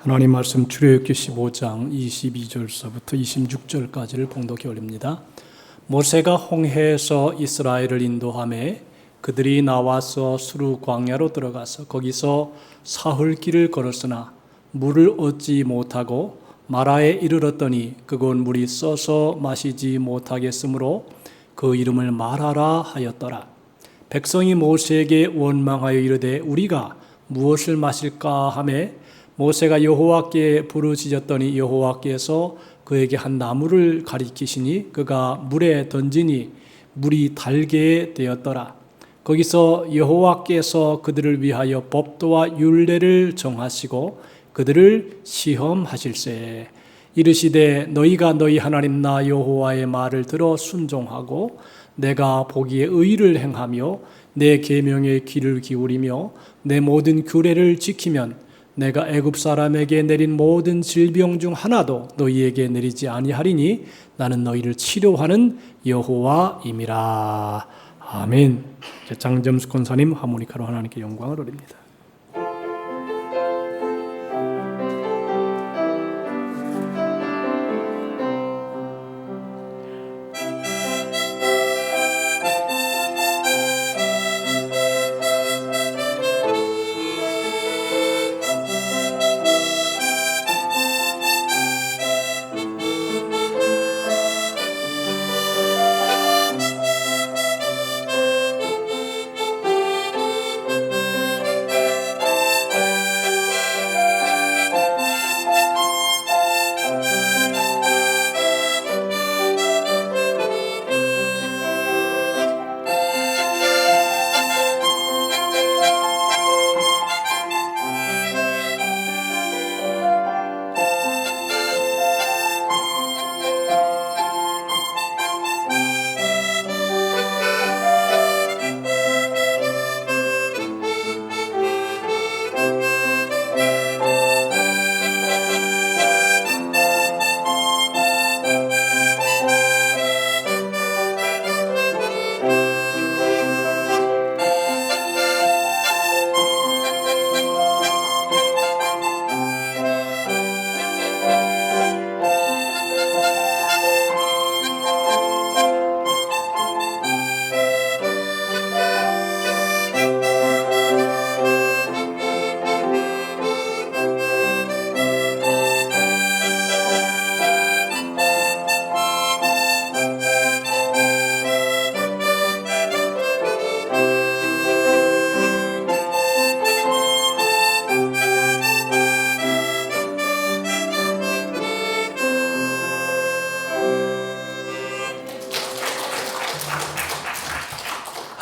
하나님 말씀 출애굽기 15장 22절서부터 26절까지를 봉독해 올립니다. 모세가 홍해에서 이스라엘을 인도하매 그들이 나와서 수르 광야로 들어가서 거기서 사흘길을 걸었으나 물을 얻지 못하고 마라에 이르렀더니 그곳 물이 써서 마시지 못하겠으므로 그 이름을 마라라 하였더라. 백성이 모세에게 원망하여 이르되 우리가 무엇을 마실까 하매 모세가 여호와께 부르짖었더니 여호와께서 그에게 한 나무를 가리키시니 그가 물에 던지니 물이 달게 되었더라. 거기서 여호와께서 그들을 위하여 법도와 율례를 정하시고 그들을 시험하실세. 이르시되 너희가 너희 하나님 나 여호와의 말을 들어 순종하고 내가 보기에 의를 행하며 내 계명에 귀를 기울이며 내 모든 규례를 지키면 내가 애굽 사람에게 내린 모든 질병 중 하나도 너희에게 내리지 아니하리니 나는 너희를 치료하는 여호와임이라. 아멘. 장점수 권사님 하모니카로 하나님께 영광을 올립니다.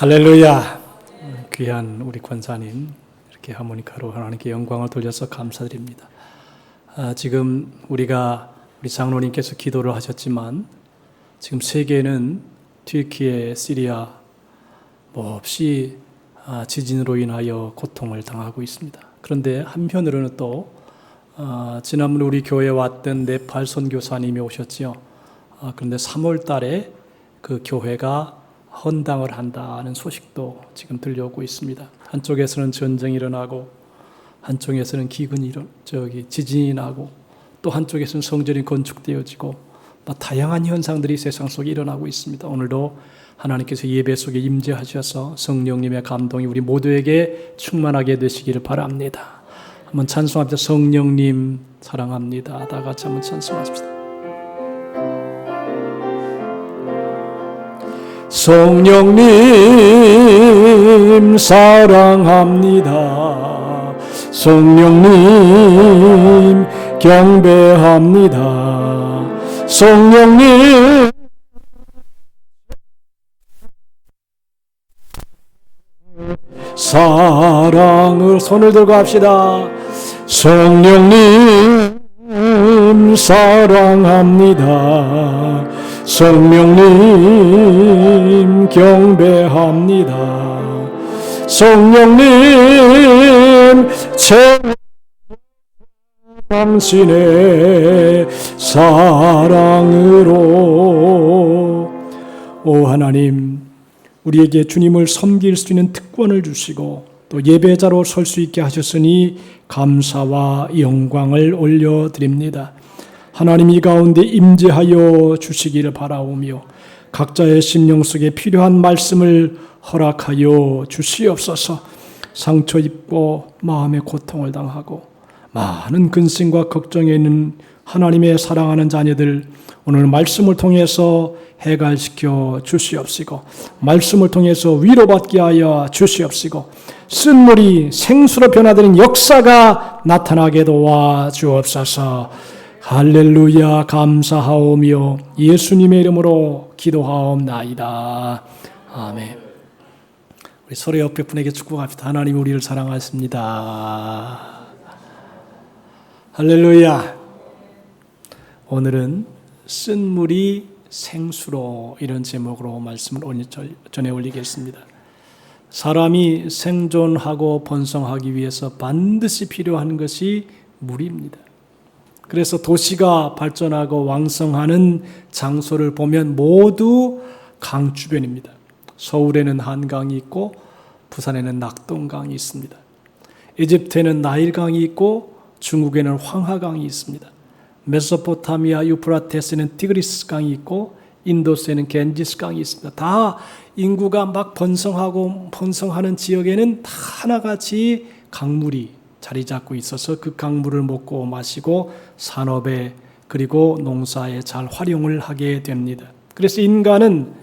할렐루야. 귀한 우리 권사님 이렇게 하모니카로 하나님께 영광을 돌려서 감사드립니다. 지금 우리 장로님께서 기도를 하셨지만 지금 세계는 튀르키예, 시리아 몹시 지진으로 인하여 고통을 당하고 있습니다. 그런데 한편으로는 또 지난번에 우리 교회에 왔던 네팔 선교사님이 오셨지요. 그런데 3월 달에 그 교회가 헌당을 한다는 소식도 지금 들려오고 있습니다. 한쪽에서는 전쟁이 일어나고 한쪽에서는 지진이 나고 또 한쪽에서는 성전이 건축되어지고 다양한 현상들이 세상 속에 일어나고 있습니다. 오늘도 하나님께서 예배 속에 임재하셔서 성령님의 감동이 우리 모두에게 충만하게 되시기를 바랍니다. 한번 찬송합시다. 성령님 사랑합니다. 다 같이 한번 찬송합시다. 성령님 사랑합니다. 성령님 경배합니다. 성령님 사랑을 손을 들고 합시다. 성령님 사랑합니다. 성령님 경배합니다. 성령님 당신의 사랑으로 오 하나님 우리에게 주님을 섬길 수 있는 특권을 주시고 또 예배자로 설 수 있게 하셨으니 감사와 영광을 올려드립니다. 하나님 이 가운데 임재하여 주시기를 바라오며 각자의 심령 속에 필요한 말씀을 허락하여 주시옵소서. 상처 입고 마음의 고통을 당하고 많은 근심과 걱정에 있는 하나님의 사랑하는 자녀들 오늘 말씀을 통해서 해갈시켜 주시옵시고 말씀을 통해서 위로받게 하여 주시옵시고 쓴물이 생수로 변화되는 역사가 나타나게 도와 주옵소서. 할렐루야. 감사하오며 예수님의 이름으로 기도하옵나이다. 아멘. 우리 서로 옆에 분에게 축복합시다. 하나님 우리를 사랑하십니다. 할렐루야. 오늘은 쓴물이 생수로 이런 제목으로 말씀을 전해 올리겠습니다. 사람이 생존하고 번성하기 위해서 반드시 필요한 것이 물입니다. 그래서 도시가 발전하고 왕성하는 장소를 보면 모두 강 주변입니다. 서울에는 한강이 있고 부산에는 낙동강이 있습니다. 이집트에는 나일강이 있고 중국에는 황하강이 있습니다. 메소포타미아 유프라테스는 티그리스강이 있고 인도스에는 겐지스강이 있습니다. 다 인구가 막 번성하는 지역에는 다 하나같이 강물이 자리 잡고 있어서 그 강물을 먹고 마시고 산업에 그리고 농사에 잘 활용을 하게 됩니다. 그래서 인간은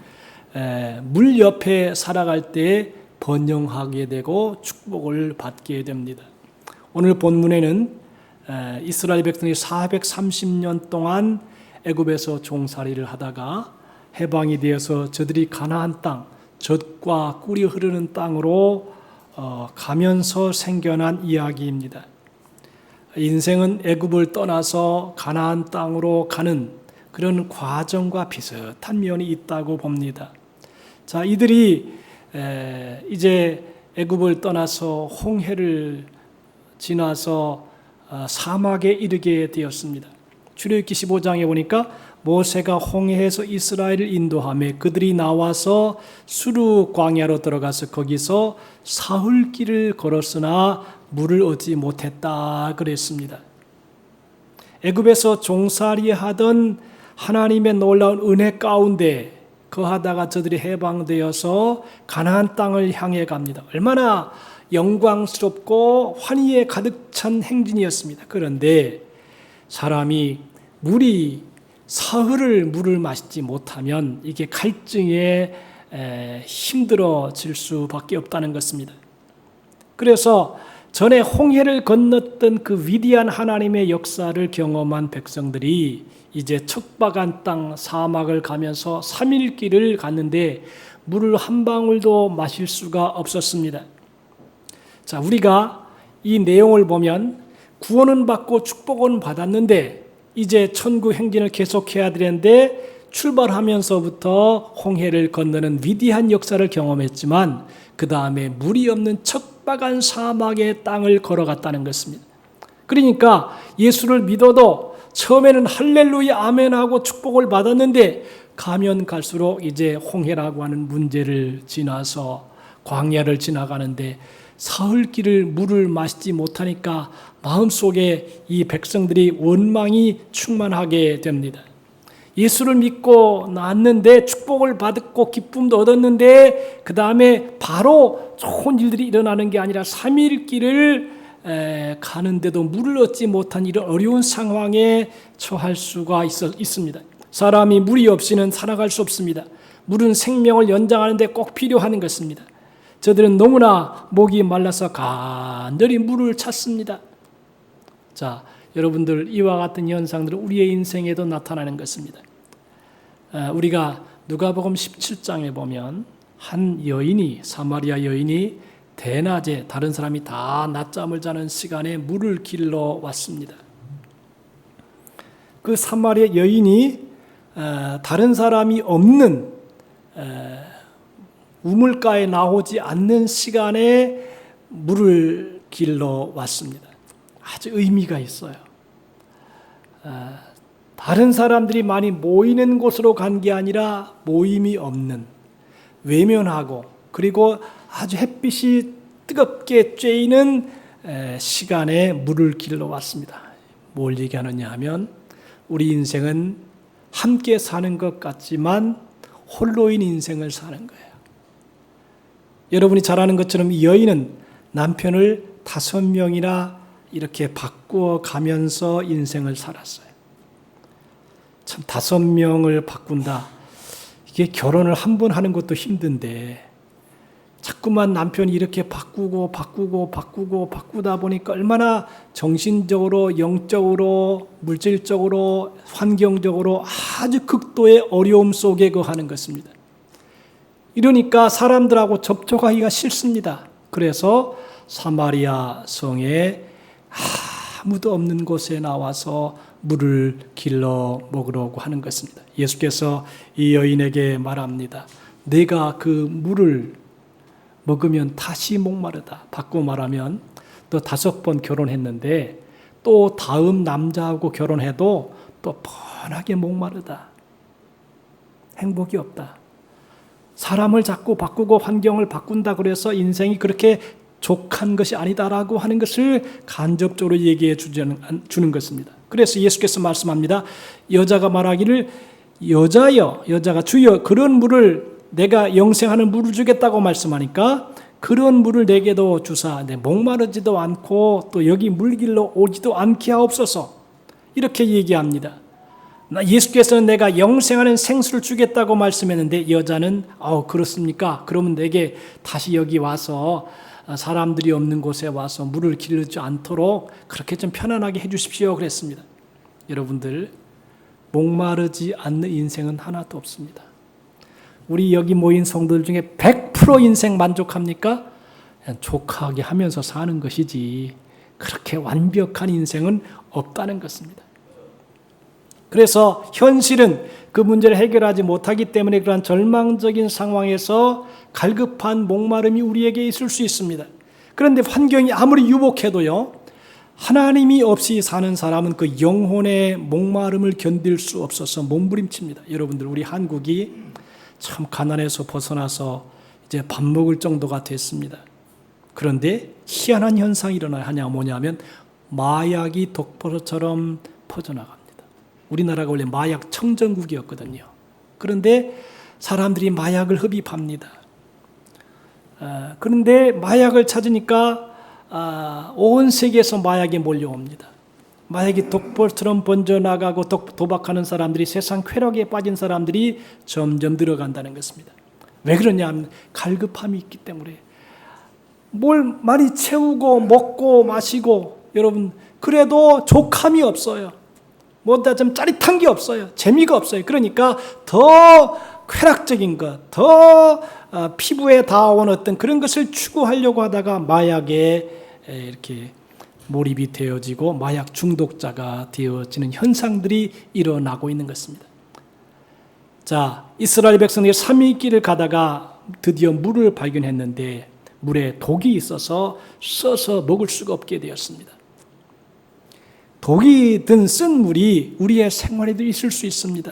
물 옆에 살아갈 때 번영하게 되고 축복을 받게 됩니다. 오늘 본문에는 이스라엘 백성이 430년 동안 애굽에서 종살이를 하다가 해방이 되어서 저들이 가나안 땅, 젖과 꿀이 흐르는 땅으로 가면서 생겨난 이야기입니다. 인생은 애굽을 떠나서 가나안 땅으로 가는 그런 과정과 비슷한 면이 있다고 봅니다. 자, 이들이 이제 애굽을 떠나서 홍해를 지나서 사막에 이르게 되었습니다. 출애굽기 15장에 보니까 모세가 홍해에서 이스라엘을 인도하며 그들이 나와서 수르 광야로 들어가서 거기서 사흘길을 걸었으나 물을 얻지 못했다 그랬습니다. 애굽에서 종살이하던 하나님의 놀라운 은혜 가운데 거하다가 저들이 해방되어서 가나안 땅을 향해 갑니다. 얼마나 영광스럽고 환희에 가득 찬 행진이었습니다. 그런데 사람이 사흘을 물을 마시지 못하면 이게 갈증에 힘들어질 수밖에 없다는 것입니다. 그래서 전에 홍해를 건넜던 그 위대한 하나님의 역사를 경험한 백성들이 이제 척박한 땅 사막을 가면서 3일 길을 갔는데 물을 한 방울도 마실 수가 없었습니다. 자, 우리가 이 내용을 보면 구원은 받고 축복은 받았는데 이제 천국 행진을 계속해야 되는데 출발하면서부터 홍해를 건너는 위대한 역사를 경험했지만 그 다음에 물이 없는 척박한 사막의 땅을 걸어갔다는 것입니다. 그러니까 예수를 믿어도 처음에는 할렐루야 아멘하고 축복을 받았는데 가면 갈수록 이제 홍해라고 하는 문제를 지나서 광야를 지나가는데 사흘길을 물을 마시지 못하니까 마음속에 이 백성들이 원망이 충만하게 됩니다. 예수를 믿고 났는데 축복을 받고 기쁨도 얻었는데 그 다음에 바로 좋은 일들이 일어나는 게 아니라 3일 길을 가는데도 물을 얻지 못한 이런 어려운 상황에 처할 수가 있습니다. 사람이 물이 없이는 살아갈 수 없습니다. 물은 생명을 연장하는 데 꼭 필요한 것입니다. 저들은 너무나 목이 말라서 간절히 물을 찾습니다. 자, 여러분들 이와 같은 현상들은 우리의 인생에도 나타나는 것입니다. 우리가 누가복음 17장에 보면 한 여인이 사마리아 여인이 대낮에 다른 사람이 다 낮잠을 자는 시간에 물을 길러 왔습니다. 그 사마리아 여인이 다른 사람이 없는 우물가에 나오지 않는 시간에 물을 길러 왔습니다. 아주 의미가 있어요. 다른 사람들이 많이 모이는 곳으로 간 게 아니라 모임이 없는 외면하고 그리고 아주 햇빛이 뜨겁게 쬐이는 시간에 물을 길러 왔습니다. 뭘 얘기하느냐 하면 우리 인생은 함께 사는 것 같지만 홀로인 인생을 사는 거예요. 여러분이 잘 아는 것처럼 여인은 남편을 5명이나 이렇게 바꾸어 가면서 인생을 살았어요. 참 5명을 바꾼다. 이게 결혼을 한 번 하는 것도 힘든데 자꾸만 남편이 이렇게 바꾸다 보니까 얼마나 정신적으로, 영적으로, 물질적으로, 환경적으로 아주 극도의 어려움 속에 거하는 것입니다. 이러니까 사람들하고 접촉하기가 싫습니다. 그래서 사마리아 성에 아무도 없는 곳에 나와서 물을 길러 먹으려고 하는 것입니다. 예수께서 이 여인에게 말합니다. 내가 그 물을 먹으면 다시 목마르다. 바꾸어 말하면 또 5번 결혼했는데 또 다음 남자하고 결혼해도 또 뻔하게 목마르다. 행복이 없다. 사람을 자꾸 바꾸고 환경을 바꾼다 그래서 인생이 그렇게 족한 것이 아니다라고 하는 것을 간접적으로 얘기해 주는 것입니다. 그래서 예수께서 말씀합니다. 여자가 말하기를 여자가 주여 그런 물을 내가 영생하는 물을 주겠다고 말씀하니까 그런 물을 내게도 주사 내 목마르지도 않고 또 여기 물길로 오지도 않게 하옵소서 이렇게 얘기합니다. 예수께서는 내가 영생하는 생수를 주겠다고 말씀했는데 여자는 그렇습니까? 그러면 내게 다시 여기 와서 사람들이 없는 곳에 와서 물을 길르지 않도록 그렇게 좀 편안하게 해주십시오 그랬습니다. 여러분들 목마르지 않는 인생은 하나도 없습니다. 우리 여기 모인 성도들 중에 100% 인생 만족합니까? 그냥 족하게 하면서 사는 것이지 그렇게 완벽한 인생은 없다는 것입니다. 그래서 현실은 그 문제를 해결하지 못하기 때문에 그러한 절망적인 상황에서 갈급한 목마름이 우리에게 있을 수 있습니다. 그런데 환경이 아무리 유복해도요, 하나님이 없이 사는 사람은 그 영혼의 목마름을 견딜 수 없어서 몸부림칩니다. 여러분들 우리 한국이 참 가난에서 벗어나서 이제 밥 먹을 정도가 됐습니다. 그런데 희한한 현상이 일어나냐 뭐냐면 마약이 독버섯처럼 퍼져나갑니다. 우리나라가 원래 마약 청정국이었거든요. 그런데 사람들이 마약을 흡입합니다. 그런데 마약을 찾으니까 온 세계에서 마약이 몰려옵니다. 마약이 독벌처럼 번져나가고 도박하는 사람들이 세상 쾌락에 빠진 사람들이 점점 늘어간다는 것입니다. 왜 그러냐 하면 갈급함이 있기 때문에 뭘 많이 채우고 먹고 마시고 여러분 그래도 족함이 없어요. 뭐다 좀 짜릿한 게 없어요. 재미가 없어요. 그러니까 더 쾌락적인 것, 더 피부에 닿아온 어떤 그런 것을 추구하려고 하다가 마약에 이렇게 몰입이 되어지고 마약 중독자가 되어지는 현상들이 일어나고 있는 것입니다. 자, 이스라엘 백성들이 3일 길을 가다가 드디어 물을 발견했는데 물에 독이 있어서 써서 먹을 수가 없게 되었습니다. 독이 든 쓴 물이 우리의 생활에도 있을 수 있습니다.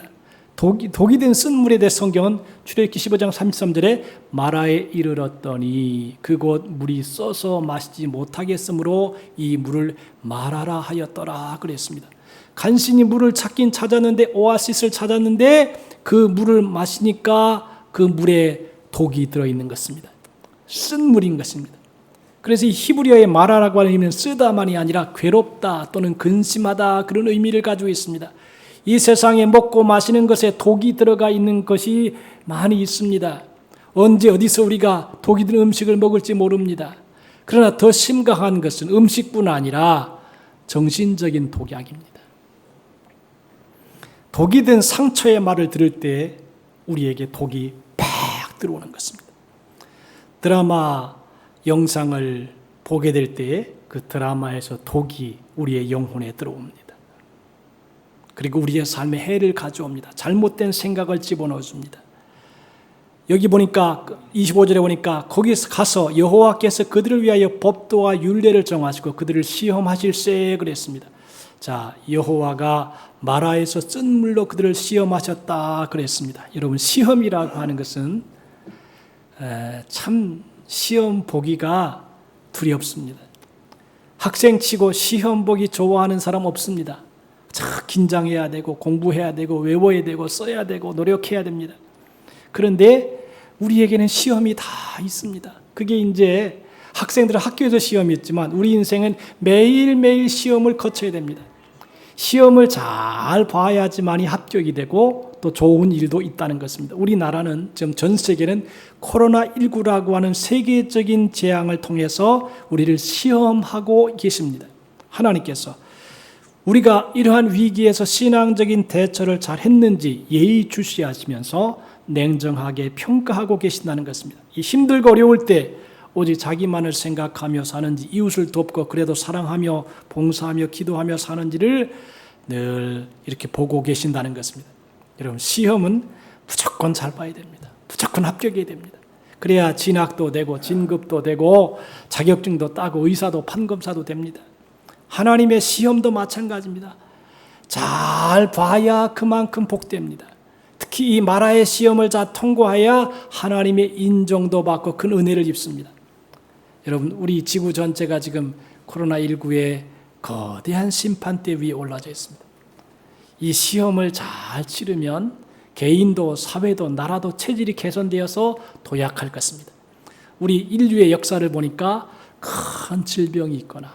독이 든 쓴 물에 대해 성경은 출애굽기 15장 33절에 마라에 이르렀더니 그곳 물이 써서 마시지 못하겠으므로 이 물을 마라라 하였더라 그랬습니다. 간신히 물을 찾긴 찾았는데 오아시스를 찾았는데 그 물을 마시니까 그 물에 독이 들어있는 것입니다. 쓴 물인 것입니다. 그래서 이 히브리어의 마라라고 하는 의미는 쓰다만이 아니라 괴롭다 또는 근심하다 그런 의미를 가지고 있습니다. 이 세상에 먹고 마시는 것에 독이 들어가 있는 것이 많이 있습니다. 언제 어디서 우리가 독이 든 음식을 먹을지 모릅니다. 그러나 더 심각한 것은 음식뿐 아니라 정신적인 독약입니다. 독이 든 상처의 말을 들을 때 우리에게 독이 팍 들어오는 것입니다. 드라마 영상을 보게 될 때 그 드라마에서 독이 우리의 영혼에 들어옵니다. 그리고 우리의 삶에 해를 가져옵니다. 잘못된 생각을 집어넣어줍니다. 여기 보니까 25절에 보니까 거기서 가서 여호와께서 그들을 위하여 법도와 율례를 정하시고 그들을 시험하실세 그랬습니다. 자, 여호와가 마라에서 쓴 물로 그들을 시험하셨다 그랬습니다. 여러분 시험이라고 하는 것은 참 시험 보기가 두렵습니다. 학생치고 시험 보기 좋아하는 사람 없습니다. 자, 긴장해야 되고 공부해야 되고 외워야 되고 써야 되고 노력해야 됩니다. 그런데 우리에게는 시험이 다 있습니다. 그게 이제 학생들은 학교에서 시험이 있지만 우리 인생은 매일매일 시험을 거쳐야 됩니다. 시험을 잘 봐야지만이 합격이 되고 또 좋은 일도 있다는 것입니다. 우리나라는 지금 전 세계는 코로나19라고 하는 세계적인 재앙을 통해서 우리를 시험하고 계십니다. 하나님께서 우리가 이러한 위기에서 신앙적인 대처를 잘 했는지 예의주시하시면서 냉정하게 평가하고 계신다는 것입니다. 이 힘들고 어려울 때 오직 자기만을 생각하며 사는지 이웃을 돕고 그래도 사랑하며 봉사하며 기도하며 사는지를 늘 이렇게 보고 계신다는 것입니다. 여러분 시험은 무조건 잘 봐야 됩니다. 무조건 합격해야 됩니다. 그래야 진학도 되고 진급도 되고 자격증도 따고 의사도 판검사도 됩니다. 하나님의 시험도 마찬가지입니다. 잘 봐야 그만큼 복됩니다. 특히 이 마라의 시험을 잘 통과해야 하나님의 인정도 받고 큰 은혜를 입습니다. 여러분 우리 지구 전체가 지금 코로나19의 거대한 심판대 위에 올라져 있습니다. 이 시험을 잘 치르면 개인도 사회도 나라도 체질이 개선되어서 도약할 것입니다. 우리 인류의 역사를 보니까 큰 질병이 있거나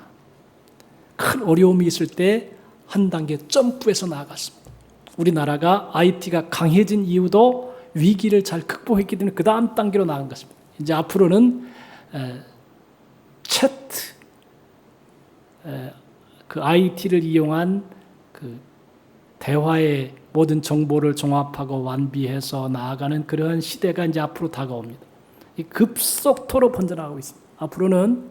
큰 어려움이 있을 때 한 단계 점프해서 나아갔습니다. 우리나라가 IT가 강해진 이유도 위기를 잘 극복했기 때문에 그 다음 단계로 나간 것입니다. 이제 앞으로는 그 IT를 이용한 그 대화의 모든 정보를 종합하고 완비해서 나아가는 그런 시대가 이제 앞으로 다가옵니다. 급속도로 번져나가고 있습니다. 앞으로는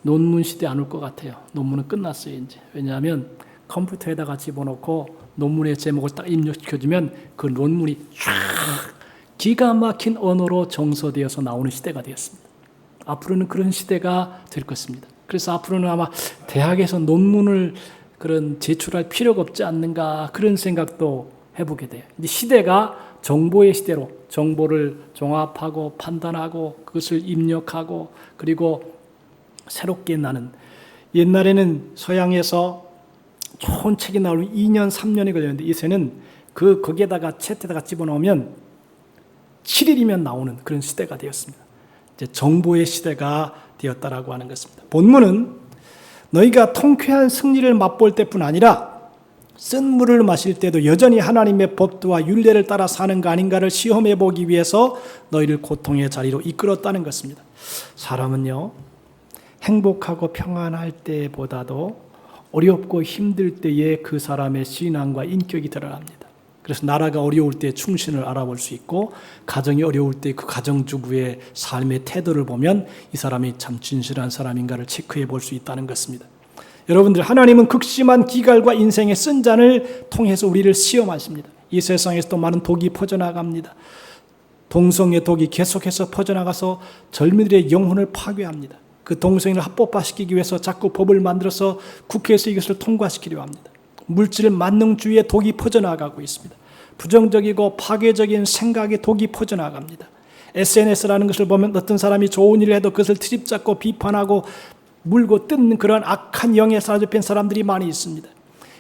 논문 시대 안 올 것 같아요. 논문은 끝났어요 이제. 왜냐하면 컴퓨터에다가 집어넣고 논문의 제목을 딱 입력시켜주면 그 논문이 쫙 기가 막힌 언어로 정서되어서 나오는 시대가 되었습니다. 앞으로는 그런 시대가 될 것입니다. 그래서 앞으로는 아마 대학에서 논문을 그런 제출할 필요가 없지 않는가 그런 생각도 해보게 돼요. 이제 시대가 정보의 시대로 정보를 종합하고 판단하고 그것을 입력하고 그리고 새롭게 나는 옛날에는 서양에서 좋은 책이 나오면 2년 3년이 걸렸는데 이제는 거기에다가 챗에다가 집어넣으면 7일이면 나오는 그런 시대가 되었습니다. 이제 정보의 시대가 되었다라고 하는 것입니다. 본문은 너희가 통쾌한 승리를 맛볼 때뿐 아니라 쓴 물을 마실 때도 여전히 하나님의 법도와 율례를 따라 사는가 아닌가를 시험해 보기 위해서 너희를 고통의 자리로 이끌었다는 것입니다. 사람은요 행복하고 평안할 때보다도 어렵고 힘들 때에 그 사람의 신앙과 인격이 드러납니다. 그래서 나라가 어려울 때 충신을 알아볼 수 있고 가정이 어려울 때 그 가정주부의 삶의 태도를 보면 이 사람이 참 진실한 사람인가를 체크해 볼 수 있다는 것입니다. 여러분들 하나님은 극심한 기갈과 인생의 쓴잔을 통해서 우리를 시험하십니다. 이 세상에서도 많은 독이 퍼져나갑니다. 동성애 독이 계속해서 퍼져나가서 젊은이들의 영혼을 파괴합니다. 그 동성애를 합법화시키기 위해서 자꾸 법을 만들어서 국회에서 이것을 통과시키려 합니다. 물질 만능주의의 독이 퍼져나가고 있습니다. 부정적이고 파괴적인 생각의 독이 퍼져나갑니다. SNS라는 것을 보면 어떤 사람이 좋은 일을 해도 그것을 트집잡고 비판하고 물고 뜯는 그런 악한 영에 사로잡힌 사람들이 많이 있습니다.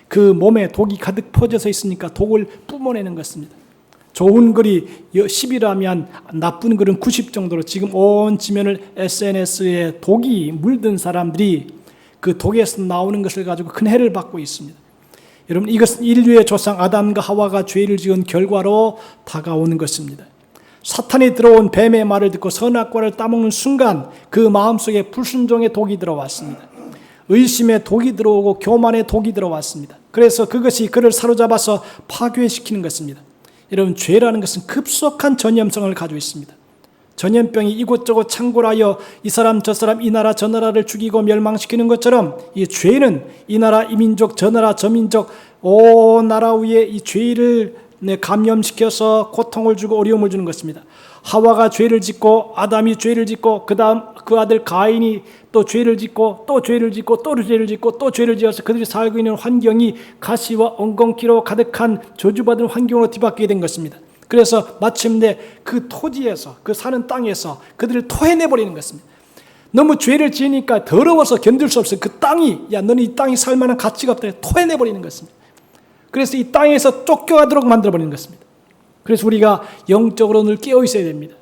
그 몸에 독이 가득 퍼져서 있으니까 독을 뿜어내는 것입니다. 좋은 글이 10이라면 나쁜 글은 90 정도로 지금 온 지면을 SNS에 독이 물든 사람들이 그 독에서 나오는 것을 가지고 큰 해를 받고 있습니다. 여러분 이것은 인류의 조상 아담과 하와가 죄를 지은 결과로 다가오는 것입니다. 사탄이 들어온 뱀의 말을 듣고 선악과를 따먹는 순간 그 마음속에 불순종의 독이 들어왔습니다. 의심의 독이 들어오고 교만의 독이 들어왔습니다. 그래서 그것이 그를 사로잡아서 파괴시키는 것입니다. 여러분 죄라는 것은 급속한 전염성을 가지고 있습니다. 전염병이 이곳저곳 창궐하여 이 사람 저 사람 이 나라 저 나라를 죽이고 멸망시키는 것처럼 이 죄는 이 나라 이 민족 저 나라 저 민족 온 나라 위에 이 죄를 감염시켜서 고통을 주고 어려움을 주는 것입니다. 하와가 죄를 짓고 아담이 죄를 짓고 그 다음 그 아들 가인이 또 죄를 짓고 또 죄를 짓고 또 죄를 짓고 또 죄를 지어서 그들이 살고 있는 환경이 가시와 엉겅퀴로 가득한 저주받은 환경으로 뒤바뀌게 된 것입니다. 그래서 마침내 그 토지에서, 그 사는 땅에서 그들을 토해내버리는 것입니다. 너무 죄를 지으니까 더러워서 견딜 수 없어요. 그 땅이, 야, 너는 이 땅이 살 만한 가치가 없다. 토해내버리는 것입니다. 그래서 이 땅에서 쫓겨가도록 만들어버리는 것입니다. 그래서 우리가 영적으로 늘 깨어 있어야 됩니다.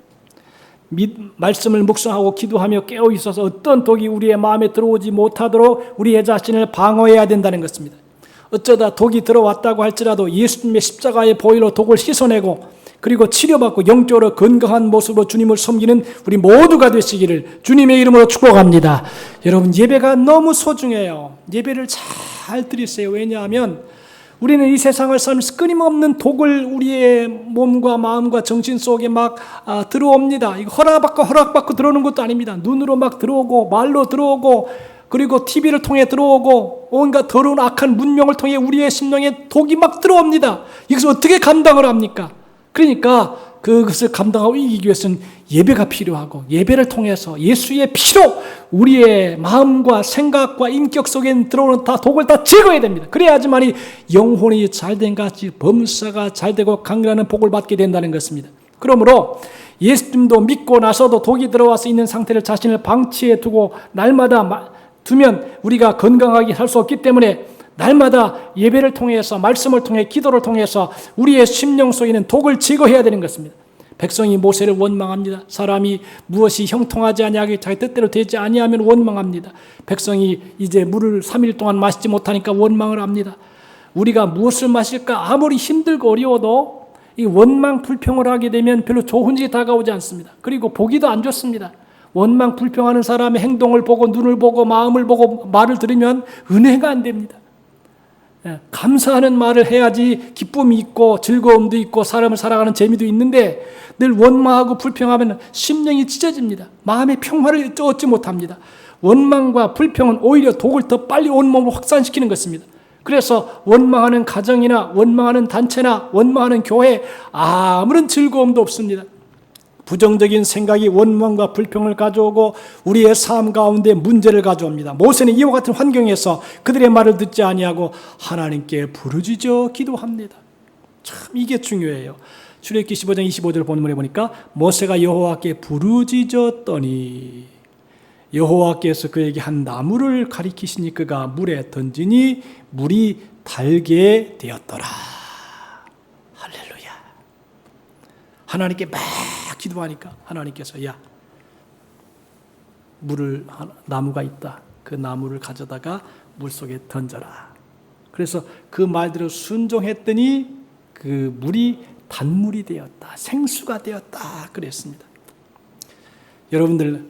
말씀을 묵상하고 기도하며 깨어 있어서 어떤 독이 우리의 마음에 들어오지 못하도록 우리의 자신을 방어해야 된다는 것입니다. 어쩌다 독이 들어왔다고 할지라도 예수님의 십자가의 보혈로 독을 씻어내고 그리고 치료받고 영적으로 건강한 모습으로 주님을 섬기는 우리 모두가 되시기를 주님의 이름으로 축복합니다. 여러분, 예배가 너무 소중해요. 예배를 잘 드리세요. 왜냐하면 우리는 이 세상을 살면서 끊임없는 독을 우리의 몸과 마음과 정신 속에 막 들어옵니다. 이거 허락받고 들어오는 것도 아닙니다. 눈으로 막 들어오고 말로 들어오고 그리고 TV를 통해 들어오고 온갖 더러운 악한 문명을 통해 우리의 심령에 독이 막 들어옵니다. 이것을 어떻게 감당을 합니까? 그러니까 그것을 감당하고 이기기 위해서는 예배가 필요하고 예배를 통해서 예수의 피로 우리의 마음과 생각과 인격 속에 들어오는 다 독을 다 제거해야 됩니다. 그래야지만이 영혼이 잘된 같이 범사가 잘되고 강건한 복을 받게 된다는 것입니다. 그러므로 예수님도 믿고 나서도 독이 들어와서 있는 상태를 자신을 방치해 두고 날마다 두면 우리가 건강하게 살 수 없기 때문에 날마다 예배를 통해서 말씀을 통해 기도를 통해서 우리의 심령 속에 있는 독을 제거해야 되는 것입니다. 백성이 모세를 원망합니다. 사람이 무엇이 형통하지 아니하게 자기 뜻대로 되지 아니하면 원망합니다. 백성이 이제 물을 3일 동안 마시지 못하니까 원망을 합니다. 우리가 무엇을 마실까 아무리 힘들고 어려워도 이 원망 불평을 하게 되면 별로 좋은 일이 다가오지 않습니다. 그리고 보기도 안 좋습니다. 원망 불평하는 사람의 행동을 보고 눈을 보고 마음을 보고 말을 들으면 은혜가 안 됩니다. 감사하는 말을 해야지 기쁨이 있고 즐거움도 있고 사람을 살아가는 재미도 있는데 늘 원망하고 불평하면 심령이 찢어집니다. 마음의 평화를 얻지 못합니다. 원망과 불평은 오히려 독을 더 빨리 온몸으로 확산시키는 것입니다. 그래서 원망하는 가정이나 원망하는 단체나 원망하는 교회 아무런 즐거움도 없습니다. 부정적인 생각이 원망과 불평을 가져오고 우리의 삶 가운데 문제를 가져옵니다. 모세는 이와 같은 환경에서 그들의 말을 듣지 아니하고 하나님께 부르짖어 기도합니다. 참 이게 중요해요. 출애굽기 15장 25절 본문에 보니까 모세가 여호와께 부르짖었더니 여호와께서 그에게 한 나무를 가리키시니 그가 물에 던지니 물이 달게 되었더라. 할렐루야. 하나님께 막 기도하니까 하나님께서 야, 나무가 있다. 그 나무를 가져다가 물속에 던져라. 그래서 그 말대로 순종했더니 그 물이 단물이 되었다. 생수가 되었다. 그랬습니다. 여러분들,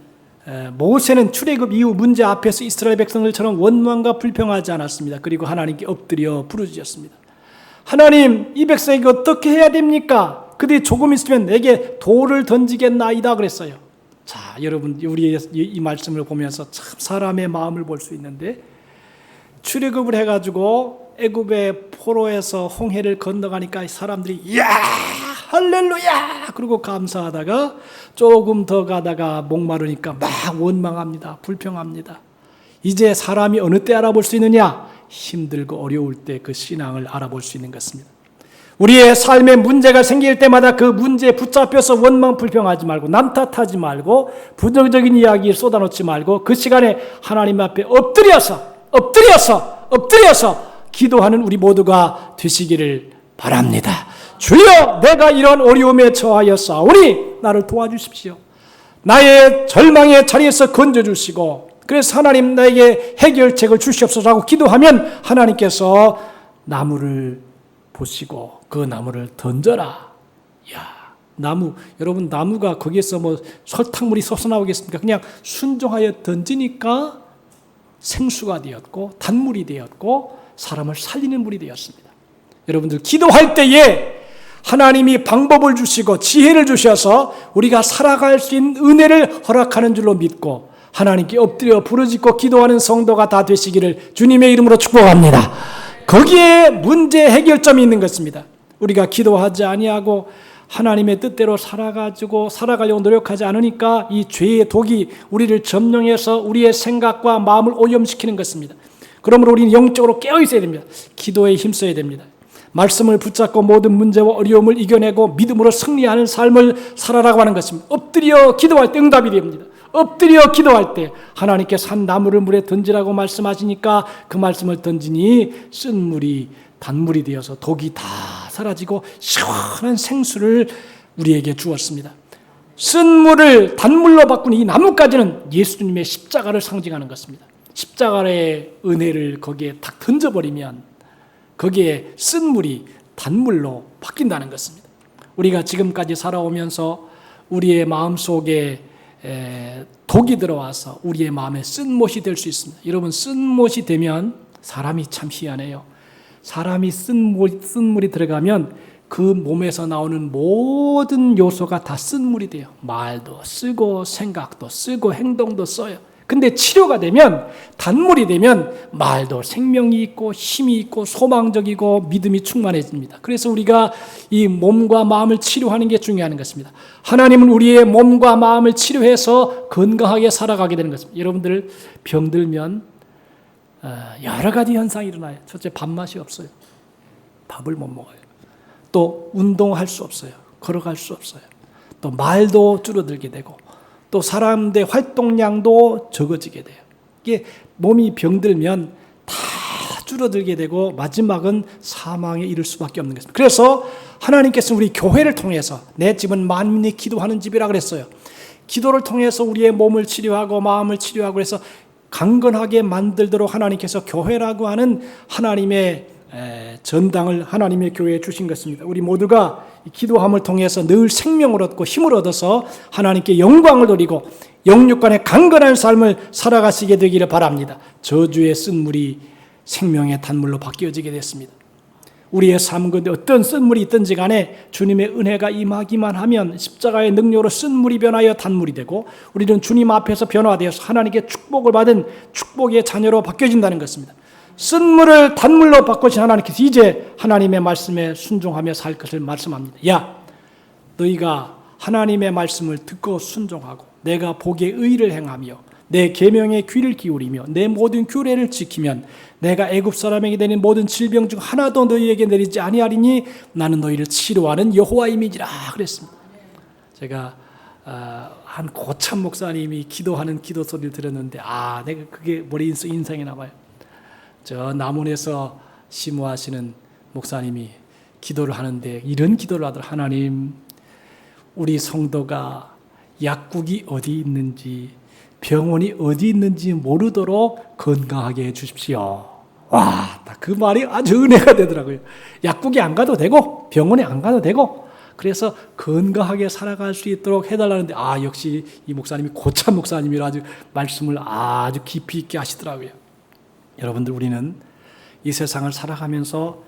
모세는 출애굽 이후 문제 앞에서 이스라엘 백성들처럼 원망과 불평하지 않았습니다. 그리고 하나님께 엎드려 부르짖었습니다. 하나님, 이 백성에게 어떻게 해야 됩니까? 그들이 조금 있으면 내게 돌을 던지겠나이다 그랬어요. 자, 여러분, 우리 이 말씀을 보면서 참 사람의 마음을 볼 수 있는데 출애굽을 해가지고 애굽의 포로에서 홍해를 건너가니까 사람들이 이야 할렐루야 그러고 감사하다가 조금 더 가다가 목마르니까 막 원망합니다. 불평합니다. 이제 사람이 어느 때 알아볼 수 있느냐? 힘들고 어려울 때 그 신앙을 알아볼 수 있는 것입니다. 우리의 삶에 문제가 생길 때마다 그 문제에 붙잡혀서 원망 불평하지 말고 남 탓하지 말고 부정적인 이야기를 쏟아놓지 말고 그 시간에 하나님 앞에 엎드려서 기도하는 우리 모두가 되시기를 바랍니다. 주여, 내가 이런 어려움에 처하였사오니 나를 도와주십시오. 나의 절망의 자리에서 건져주시고 그래서 하나님 나에게 해결책을 주시옵소서 하고 기도하면 하나님께서 나무를 보시고 그 나무를 던져라. 야, 나무, 여러분 나무가 거기에서 뭐 설탕물이 솟아나오겠습니까? 그냥 순종하여 던지니까 생수가 되었고 단물이 되었고 사람을 살리는 물이 되었습니다. 여러분들 기도할 때에 하나님이 방법을 주시고 지혜를 주셔서 우리가 살아갈 수 있는 은혜를 허락하는 줄로 믿고 하나님께 엎드려 부르짖고 기도하는 성도가 다 되시기를 주님의 이름으로 축복합니다. 거기에 문제 해결점이 있는 것입니다. 우리가 기도하지 아니하고 하나님의 뜻대로 살아가려고 노력하지 않으니까 이 죄의 독이 우리를 점령해서 우리의 생각과 마음을 오염시키는 것입니다. 그러므로 우리는 영적으로 깨어 있어야 됩니다. 기도에 힘써야 됩니다. 말씀을 붙잡고 모든 문제와 어려움을 이겨내고 믿음으로 승리하는 삶을 살아라고 하는 것입니다. 엎드려 기도할 때 응답이 됩니다. 엎드려 기도할 때 하나님께 산 나무를 물에 던지라고 말씀하시니까 그 말씀을 던지니 쓴 물이 단물이 되어서 독이 다 사라지고 시원한 생수를 우리에게 주었습니다. 쓴 물을 단물로 바꾼 이 나뭇가지는 예수님의 십자가를 상징하는 것입니다. 십자가의 은혜를 거기에 딱 던져버리면 거기에 쓴 물이 단물로 바뀐다는 것입니다. 우리가 지금까지 살아오면서 우리의 마음속에 독이 들어와서 우리의 마음에 쓴못이 될 수 있습니다. 여러분, 쓴못이 되면 사람이 참 희한해요. 사람이 쓴물이 들어가면 그 몸에서 나오는 모든 요소가 다 쓴물이 돼요. 말도 쓰고 생각도 쓰고 행동도 써요. 근데 치료가 되면, 단물이 되면 말도 생명이 있고 힘이 있고 소망적이고 믿음이 충만해집니다. 그래서 우리가 이 몸과 마음을 치료하는 게 중요한 것입니다. 하나님은 우리의 몸과 마음을 치료해서 건강하게 살아가게 되는 것입니다. 여러분들 병들면 여러 가지 현상이 일어나요. 첫째, 밥맛이 없어요. 밥을 못 먹어요. 또 운동할 수 없어요. 걸어갈 수 없어요. 또 말도 줄어들게 되고 또 사람들의 활동량도 적어지게 돼요. 이게 몸이 병들면 다 줄어들게 되고 마지막은 사망에 이를 수밖에 없는 것입니다. 그래서 하나님께서 우리 교회를 통해서 내 집은 만민이 기도하는 집이라 그랬어요. 기도를 통해서 우리의 몸을 치료하고 마음을 치료하고 해서 강건하게 만들도록 하나님께서 교회라고 하는 하나님의 전당을 하나님의 교회에 주신 것입니다. 우리 모두가 기도함을 통해서 늘 생명을 얻고 힘을 얻어서 하나님께 영광을 돌리고 영육간의 강건한 삶을 살아가시게 되기를 바랍니다. 저주의 쓴물이 생명의 단물로 바뀌어지게 됐습니다. 우리의 삶 가운데 어떤 쓴물이 있든지 간에 주님의 은혜가 임하기만 하면 십자가의 능력으로 쓴물이 변하여 단물이 되고 우리는 주님 앞에서 변화되어서 하나님께 축복을 받은 축복의 자녀로 바뀌어진다는 것입니다. 쓴물을 단물로 바꾸신 하나님께서 이제 하나님의 말씀에 순종하며 살 것을 말씀합니다. 야, 너희가 하나님의 말씀을 듣고 순종하고 내가 보기에 의를 행하며 내 계명에 귀를 기울이며 내 모든 규례를 지키면 내가 애굽 사람에게 되는 모든 질병 중 하나도 너희에게 내리지 아니하리니 나는 너희를 치료하는 여호와임이니라 그랬습니다. 제가 한 고참 목사님이 기도하는 기도 소리를 들었는데 내가 그게 머리 인상이 나봐요. 저 남원에서 심호하시는 목사님이 기도를 하는데 이런 기도를 하더라고요. 하나님, 우리 성도가 약국이 어디 있는지 병원이 어디 있는지 모르도록 건강하게 해주십시오. 와, 그 말이 아주 은혜가 되더라고요. 약국에 안 가도 되고 병원에 안 가도 되고 그래서 건강하게 살아갈 수 있도록 해달라는데 역시 이 목사님이 고참 목사님이라 아주 말씀을 아주 깊이 있게 하시더라고요. 여러분들, 우리는 이 세상을 살아가면서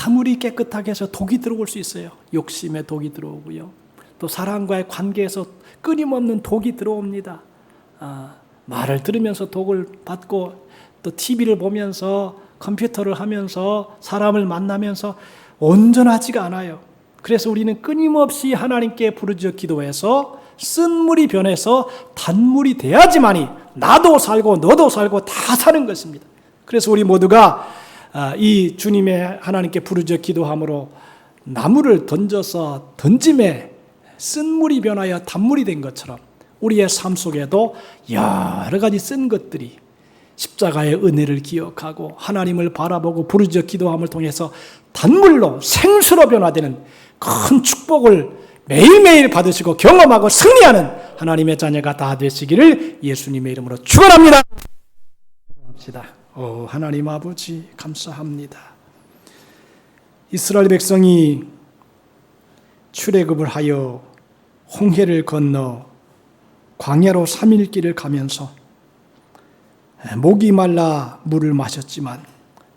아무리 깨끗하게 해서 독이 들어올 수 있어요. 욕심에 독이 들어오고요. 또 사람과의 관계에서 끊임없는 독이 들어옵니다. 말을 들으면서 독을 받고 또 TV를 보면서 컴퓨터를 하면서 사람을 만나면서 온전하지가 않아요. 그래서 우리는 끊임없이 하나님께 부르짖어 기도해서 쓴물이 변해서 단물이 돼야지만이 나도 살고 너도 살고 다 사는 것입니다. 그래서 우리 모두가 이 주님의 하나님께 부르짖어 기도함으로 나무를 던져서 던짐에 쓴물이 변하여 단물이 된 것처럼 우리의 삶 속에도 여러 가지 쓴 것들이 십자가의 은혜를 기억하고 하나님을 바라보고 부르짖어 기도함을 통해서 단물로 생수로 변화되는 큰 축복을 매일매일 받으시고 경험하고 승리하는 하나님의 자녀가 다 되시기를 예수님의 이름으로 축원합니다. 하나님 아버지 감사합니다. 이스라엘 백성이 출애굽을 하여 홍해를 건너 광야로 3일 길을 가면서 목이 말라 물을 마셨지만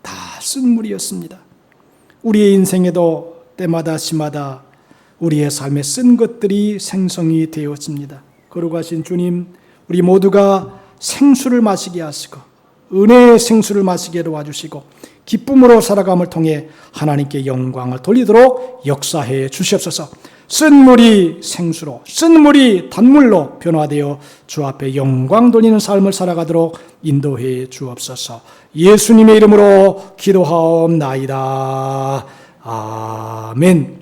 다 쓴물이었습니다. 우리의 인생에도 때마다 시마다 우리의 삶에 쓴 것들이 생성이 되었습니다. 거룩하신 주님, 우리 모두가 생수를 마시게 하시고 은혜의 생수를 마시게 도와주시고 기쁨으로 살아감을 통해 하나님께 영광을 돌리도록 역사해 주시옵소서. 쓴 물이 생수로, 쓴 물이 단물로 변화되어 주 앞에 영광 돌리는 삶을 살아가도록 인도해 주옵소서. 예수님의 이름으로 기도하옵나이다. 아멘.